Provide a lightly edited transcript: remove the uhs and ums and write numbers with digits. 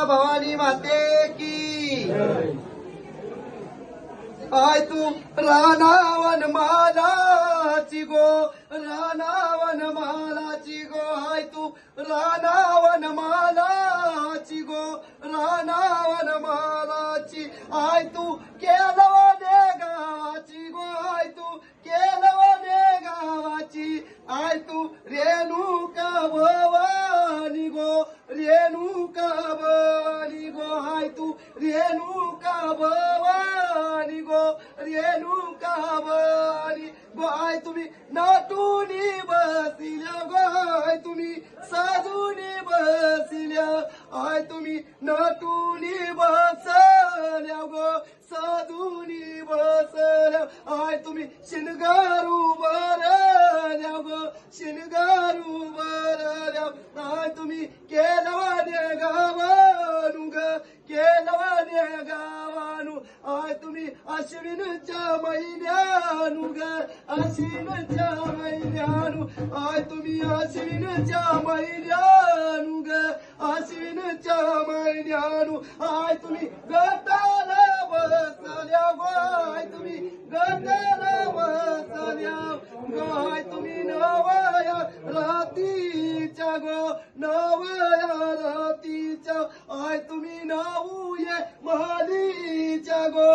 भवानी माते की आय तू रानावन मालाची गो, रानावन मालाची गो, आय तू रानावन मालाची गो, रानावन मालाची, आय तू केलवणे गावाची गो, आय तू केलवणे गावाची, आय तू रेणुका भवानी गो, रेणुका भवानी गो, आय तू रेणुका भवानी गो, रेणुका भवानी गो, आय तुम्ही नाटूनी बसिल्या गो, आय तुम्ही साजूनी बसिल्या, आय तुम्ही नाटूनी बसल्या गो, साधूनी बसल्या, आय तुम्ही शिनगारू बरल्या गो, शिनगारू बरल्या, आय तुम्ही केलवाने गावानू ग, केलवाने गावानू, आय तुम्ही अश्विनच्या महिन्यानू ग, अश्विनच्या महिन्यानू, आय तुम्ही अश्विनच्या महिन्यानू ग, अश्विनच्या महिन्यानू, आय तुम्ही गटाला बसल्या गो, आय तुम्ही गटाला बसल्या गो, आय तुम्ही नवया रातीच्या गो, नवया रातीच्या, आय तुम्ही नाऊये महालीच्या गो,